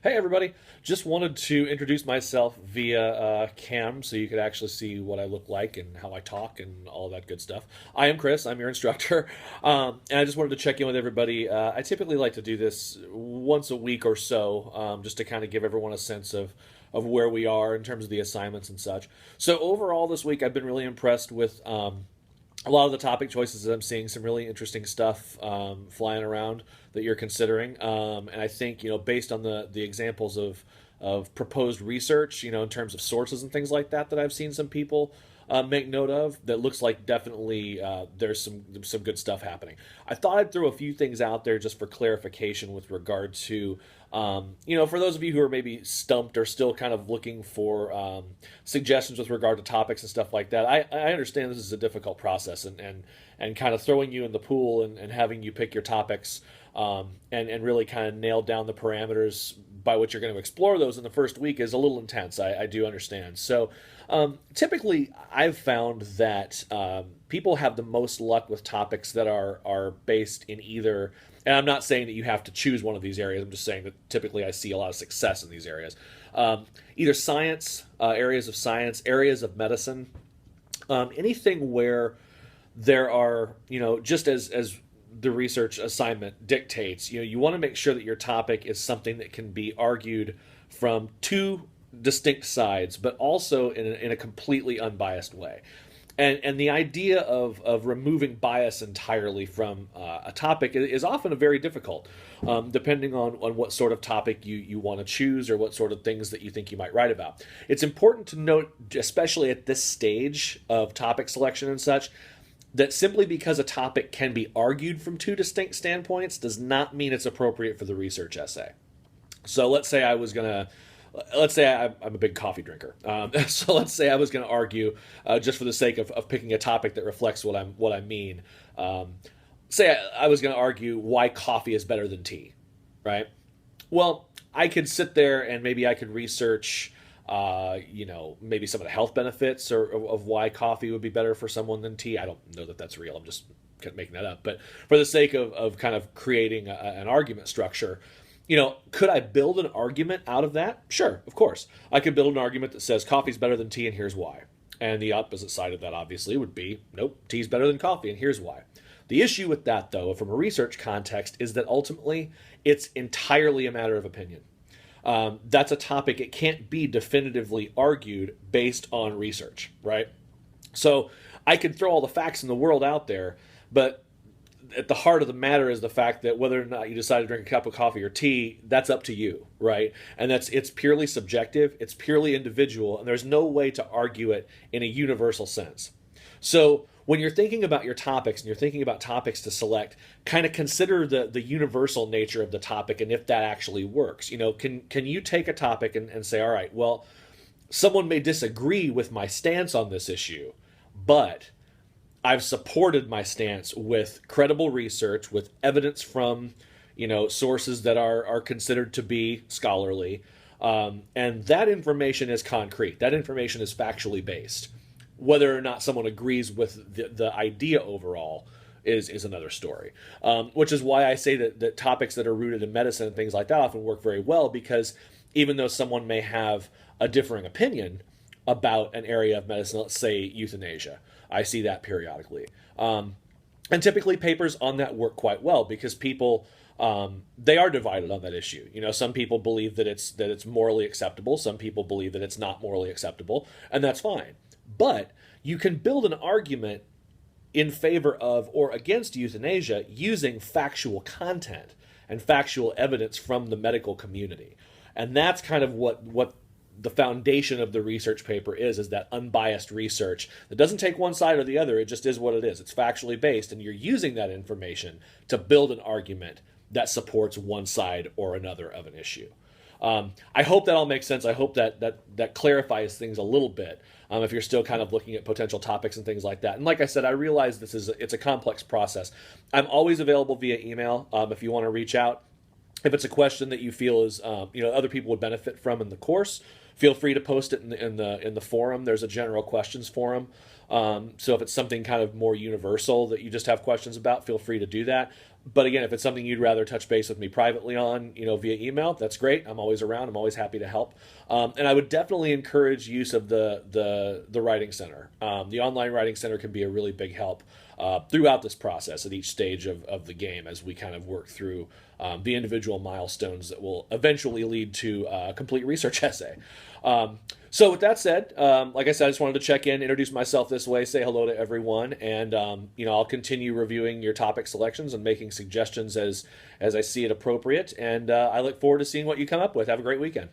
Hey everybody, just wanted to introduce myself via cam so you could actually see what I look like and how I talk and all that good stuff. I am Chris, I'm your instructor, and I just wanted to check in with everybody. I typically like to do this once a week or so, just to kind of give everyone a sense of where we are in terms of the assignments and such. So overall this week I've been really impressed with a lot of the topic choices that I'm seeing, some really interesting stuff flying around that you're considering. And I think, based on the examples of proposed research, in terms of sources and things like that I've seen some people make note of, that looks like definitely there's some good stuff happening. I thought I'd throw a few things out there just for clarification with regard to, for those of you who are maybe stumped or still kind of looking for suggestions with regard to topics and stuff like that. I understand this is a difficult process and kind of throwing you in the pool and having you pick your topics and really kind of nail down the parameters by which you're going to explore those in the first week is a little intense. I do understand. So typically, I've found that people have the most luck with topics that are based in either. And I'm not saying that you have to choose one of these areas. I'm just saying that typically I see a lot of success in these areas. Either science, areas of science, areas of medicine, anything where there are, just as the research assignment dictates, you want to make sure that your topic is something that can be argued from two distinct sides, but also in a completely unbiased way. And the idea of removing bias entirely from a topic is often a very difficult, depending on what sort of topic you want to choose or what sort of things that you think you might write about. It's important to note, especially at this stage of topic selection and such, that simply because a topic can be argued from two distinct standpoints does not mean it's appropriate for the research essay. So let's say I'm a big coffee drinker. So let's say I was going to argue, just for the sake of picking a topic that reflects what I mean. Say I was going to argue why coffee is better than tea, right? Well, I could sit there and maybe I could research, maybe some of the health benefits of why coffee would be better for someone than tea. I don't know that that's real. I'm just making that up. But for the sake of kind of creating an argument structure, could I build an argument out of that? Sure, of course. I could build an argument that says coffee's better than tea and here's why. And the opposite side of that obviously would be, nope, tea's better than coffee and here's why. The issue with that, though, from a research context, is that ultimately it's entirely a matter of opinion. That's a topic, it can't be definitively argued based on research, right? So I could throw all the facts in the world out there, but at the heart of the matter is the fact that whether or not you decide to drink a cup of coffee or tea, that's up to you, right? And it's purely subjective, it's purely individual, and there's no way to argue it in a universal sense. So when you're thinking about your topics and you're thinking about topics to select, kind of consider the universal nature of the topic and if that actually works. Can you take a topic and say, all right, well, someone may disagree with my stance on this issue, but I've supported my stance with credible research, with evidence from, sources that are considered to be scholarly, and that information is concrete. That information is factually based. Whether or not someone agrees with the idea overall is another story. Which is why I say that topics that are rooted in medicine and things like that often work very well, because even though someone may have a differing opinion about an area of medicine, let's say euthanasia, I see that periodically. And typically papers on that work quite well because people, they are divided on that issue. Some people believe that it's morally acceptable. Some people believe that it's not morally acceptable, and that's fine. But you can build an argument in favor of or against euthanasia using factual content and factual evidence from the medical community. And that's kind of what the foundation of the research paper is that unbiased research that doesn't take one side or the other. It just is what it is. It's factually based, and you're using that information to build an argument that supports one side or another of an issue. I hope that all makes sense. I hope that clarifies things a little bit. If you're still kind of looking at potential topics and things like that. And like I said, I realize it's a complex process. I'm always available via email if you want to reach out. If it's a question that you feel is other people would benefit from in the course, feel free to post it in the forum. There's a general questions forum. So if it's something kind of more universal that you just have questions about, feel free to do that. But again, if it's something you'd rather touch base with me privately on, via email, that's great. I'm always around. I'm always happy to help. And I would definitely encourage use of the writing center. The online writing center can be a really big help throughout this process at each stage of the game as we kind of work through the individual milestones that will eventually lead to a complete research essay. So with that said, like I said, I just wanted to check in, introduce myself this way, say hello to everyone, and I'll continue reviewing your topic selections and making suggestions as I see it appropriate. And I look forward to seeing what you come up with. Have a great weekend.